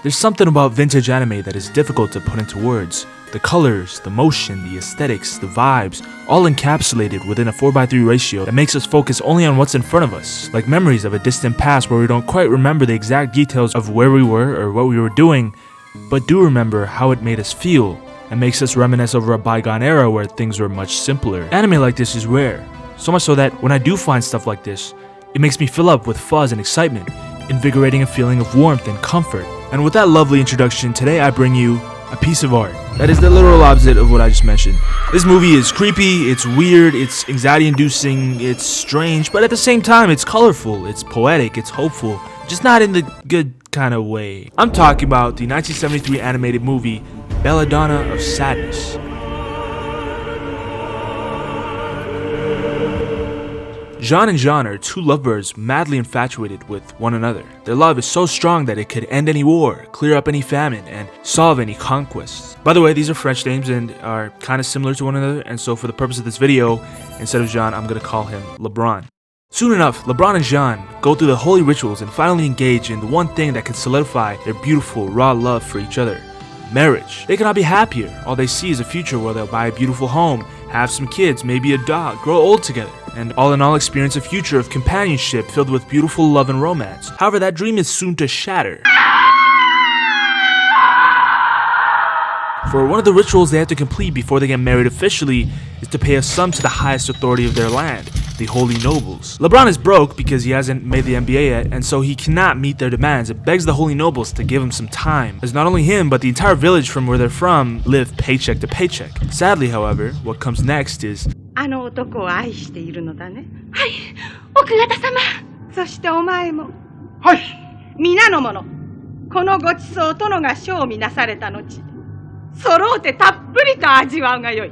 There's something about vintage anime that is difficult to put into words. The colors, the motion, the aesthetics, the vibes, all encapsulated within a 4:3 ratio that makes us focus only on what's in front of us, like memories of a distant past where we don't quite remember the exact details of where we were or what we were doing, but do remember how it made us feel, and makes us reminisce over a bygone era where things were much simpler. Anime like this is rare, so much so that when I do find stuff like this, it makes me fill up with fuzz and excitement, invigorating a feeling of warmth and comfort. And with that lovely introduction, today I bring you a piece of art that is the literal opposite of what I just mentioned. This movie is creepy, it's weird, it's anxiety-inducing, it's strange, but at the same time it's colorful, it's poetic, it's hopeful, just not in the good kind of way. I'm talking about the 1973 animated movie Balladona of Sadness. Jean and Jean are two lovebirds madly infatuated with one another. Their love is so strong that it could end any war, clear up any famine, and solve any conquests. By the way, these are French names and are kind of similar to one another, and so for the purpose of this video, instead of Jean, I'm going to call him LeBron. Soon enough, LeBron and Jean go through the holy rituals and finally engage in the one thing that can solidify their beautiful, raw love for each other: marriage. They cannot be happier. All they see is a future where they'll buy a beautiful home, have some kids, maybe a dog, grow old together, and all in all experience a future of companionship filled with beautiful love and romance. However, that dream is soon to shatter. For one of the rituals they have to complete before they get married officially is to pay a sum to the highest authority of their land, the holy nobles. LeBron is broke because he hasn't made the NBA yet, and so he cannot meet their demands and begs the holy nobles to give him some time, as not only him but the entire village from where they're from live paycheck to paycheck. Sadly, however, what comes next is あの男を愛しているのだね。はい、奥方様。そしてお前も。はい。皆の者、このごちそう殿が賞味なされた後、揃うてたっぷりと味わうがよい。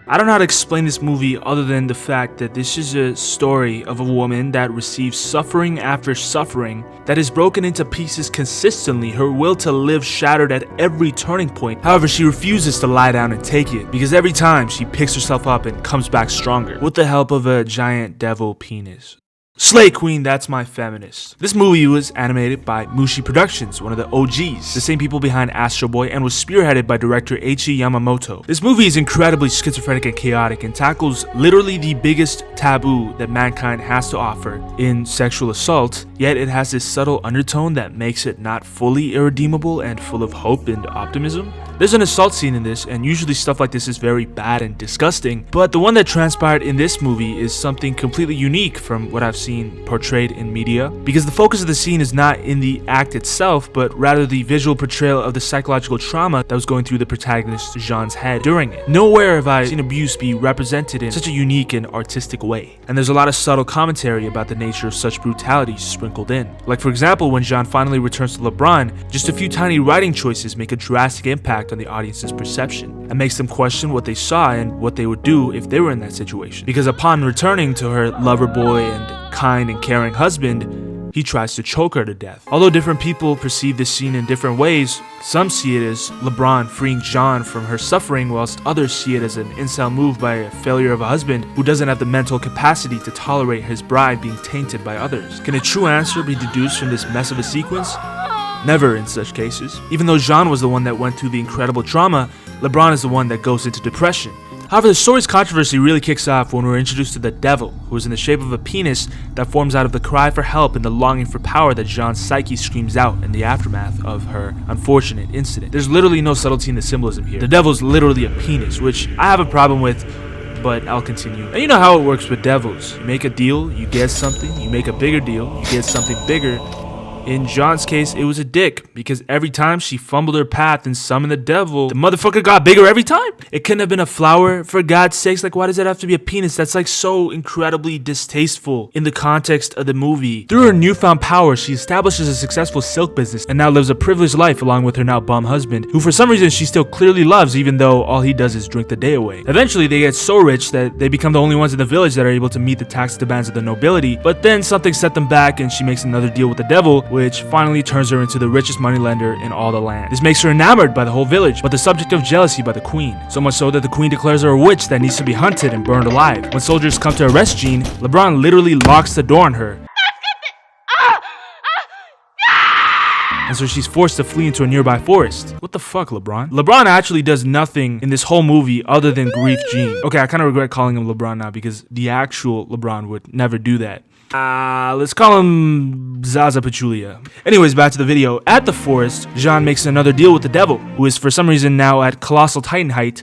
I don't know how to explain this movie other than the fact that this is a story of a woman that receives suffering after suffering, that is broken into pieces consistently, her will to live shattered at every turning point. However, she refuses to lie down and take it, because every time she picks herself up and comes back stronger, with the help of a giant devil penis. Slay Queen, that's my feminist. This movie was animated by Mushi Productions, one of the OGs, the same people behind Astro Boy, and was spearheaded by director Eiichi Yamamoto. This movie is incredibly schizophrenic and chaotic and tackles literally the biggest taboo that mankind has to offer in sexual assault, yet it has this subtle undertone that makes it not fully irredeemable and full of hope and optimism. There's an assault scene in this, and usually stuff like this is very bad and disgusting, but the one that transpired in this movie is something completely unique from what I've seen portrayed in media, because the focus of the scene is not in the act itself, but rather the visual portrayal of the psychological trauma that was going through the protagonist Jean's head during it. Nowhere have I seen abuse be represented in such a unique and artistic way, and there's a lot of subtle commentary about the nature of such brutality sprinkled in. Like for example, when Jean finally returns to LeBron, just a few tiny writing choices make a drastic impact on the audience's perception and makes them question what they saw and what they would do if they were in that situation. Because upon returning to her lover boy and kind and caring husband, he tries to choke her to death. Although different people perceive this scene in different ways, some see it as LeBron freeing Jean from her suffering, whilst others see it as an incel move by a failure of a husband who doesn't have the mental capacity to tolerate his bride being tainted by others. Can a true answer be deduced from this mess of a sequence? Never in such cases. Even though Jean was the one that went through the incredible trauma, LeBron is the one that goes into depression. However, the story's controversy really kicks off when we're introduced to the devil, who is in the shape of a penis that forms out of the cry for help and the longing for power that Jean's psyche screams out in the aftermath of her unfortunate incident. There's literally no subtlety in the symbolism here. The devil's literally a penis, which I have a problem with, but I'll continue. And you know how it works with devils. You make a deal, you get something, you make a bigger deal, you get something bigger. In Jean's case, it was a dick, because every time she fumbled her path and summoned the devil, the motherfucker got bigger every time. It couldn't have been a flower, for God's sakes. Like, why does it have to be a penis? That's like so incredibly distasteful in the context of the movie. Through her newfound power, she establishes a successful silk business and now lives a privileged life along with her now bum husband, who for some reason she still clearly loves, even though all he does is drink the day away. Eventually, they get so rich that they become the only ones in the village that are able to meet the tax demands of the nobility, but then something set them back and she makes another deal with the devil, which finally turns her into the richest moneylender in all the land. This makes her enamored by the whole village, but the subject of jealousy by the queen. So much so that the queen declares her a witch that needs to be hunted and burned alive. When soldiers come to arrest Jean, LeBron literally locks the door on her. And so she's forced to flee into a nearby forest. What the fuck, LeBron? LeBron actually does nothing in this whole movie other than grief Jean. Okay, I kind of regret calling him LeBron now because the actual LeBron would never do that. Let's call him Zaza Pachulia. Anyways, back to the video. At the forest, Jean makes another deal with the devil, who is for some reason now at Colossal Titan height.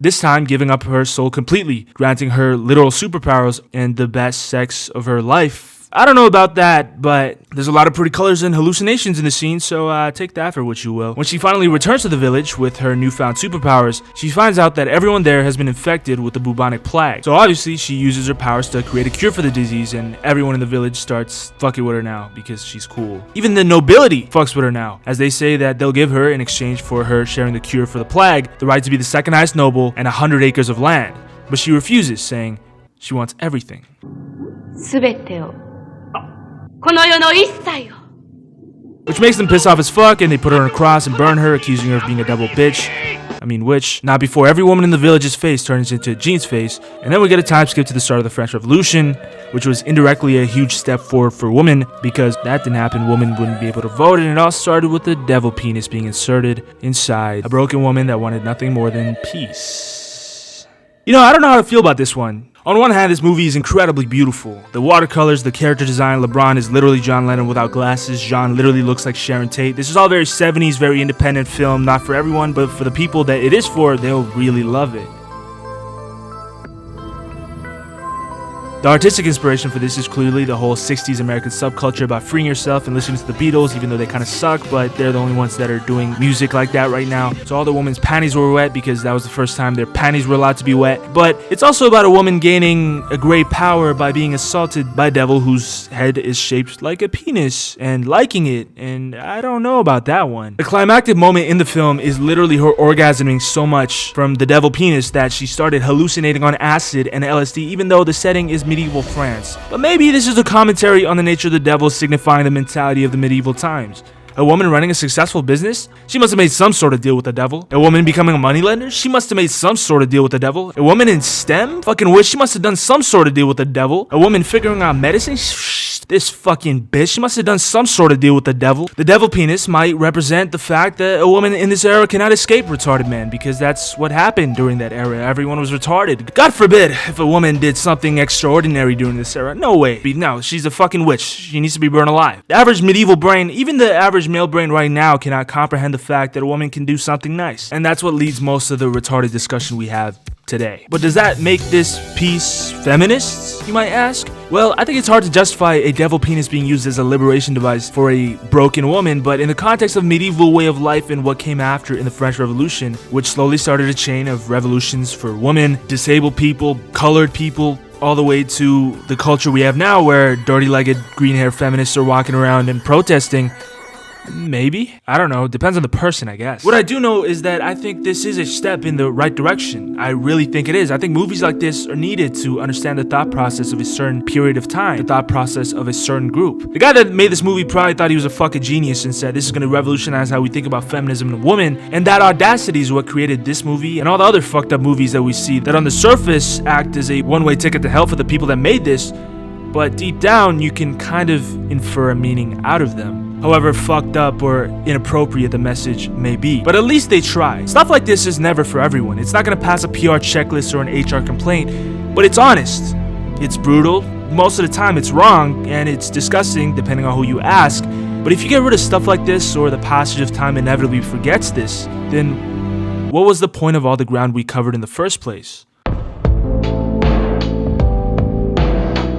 This time giving up her soul completely, granting her literal superpowers and the best sex of her life. I don't know about that, but there's a lot of pretty colors and hallucinations in the scene, so take that for what you will. When she finally returns to the village with her newfound superpowers, she finds out that everyone there has been infected with the bubonic plague. So obviously, she uses her powers to create a cure for the disease, and everyone in the village starts fucking with her now because she's cool. Even the nobility fucks with her now, as they say that they'll give her, in exchange for her sharing the cure for the plague, the right to be the second highest noble and 100 acres of land. But she refuses, saying she wants everything. 全てを この世の一切を Which makes them piss off as fuck, and they put her on a cross and burn her, accusing her of being a devil bitch. I mean, witch. Not before every woman in the village's face turns into Jean's face, and then we get a time skip to the start of the French Revolution, which was indirectly a huge step forward for women, because that didn't happen, women wouldn't be able to vote, and it all started with the devil penis being inserted inside a broken woman that wanted nothing more than peace. You know, I don't know how to feel about this one. On one hand, this movie is incredibly beautiful. The watercolors, the character design, LeBron is literally John Lennon without glasses. Jean literally looks like Sharon Tate. This is all very 70s, very independent film. Not for everyone, but for the people that it is for, they'll really love it. The artistic inspiration for this is clearly the whole 60s American subculture about freeing yourself and listening to the Beatles, even though they kind of suck, but they're the only ones that are doing music like that right now. So all the women's panties were wet because that was the first time their panties were allowed to be wet. But it's also about a woman gaining a great power by being assaulted by a devil whose head is shaped like a penis and liking it, and I don't know about that one. The climactic moment in the film is literally her orgasming so much from the devil penis that she started hallucinating on acid and LSD, even though the setting is medieval France. But maybe this is a commentary on the nature of the devil, signifying the mentality of the medieval times. A woman running a successful business? She must have made some sort of deal with the devil. A woman becoming a moneylender? She must have made some sort of deal with the devil. A woman in STEM? Fucking witch, she must have done some sort of deal with the devil. A woman figuring out medicine? This fucking bitch, she must have done some sort of deal with the devil. The devil penis might represent the fact that a woman in this era cannot escape retarded men, because that's what happened during that era. Everyone was retarded. God forbid if a woman did something extraordinary during this era. No way. No, she's a fucking witch. She needs to be burned alive. The average medieval brain, even the average male brain right now, cannot comprehend the fact that a woman can do something nice. And that's what leads most of the retarded discussion we have today. But does that make this piece feminist, you might ask? Well, I think it's hard to justify a devil penis being used as a liberation device for a broken woman, but in the context of medieval way of life and what came after in the French Revolution, which slowly started a chain of revolutions for women, disabled people, colored people, all the way to the culture we have now where dirty-legged, green-haired feminists are walking around and protesting. Maybe? I don't know. Depends on the person, I guess. What I do know is that I think this is a step in the right direction. I really think it is. I think movies like this are needed to understand the thought process of a certain period of time, the thought process of a certain group. The guy that made this movie probably thought he was a fucking genius and said this is going to revolutionize how we think about feminism and women, and that audacity is what created this movie and all the other fucked up movies that we see that on the surface act as a one-way ticket to hell for the people that made this, but deep down you can kind of infer a meaning out of them. However fucked up or inappropriate the message may be. But at least they try. Stuff like this is never for everyone. It's not gonna pass a PR checklist or an HR complaint, but it's honest. It's brutal. Most of the time it's wrong, and it's disgusting depending on who you ask. But if you get rid of stuff like this, or the passage of time inevitably forgets this, then what was the point of all the ground we covered in the first place?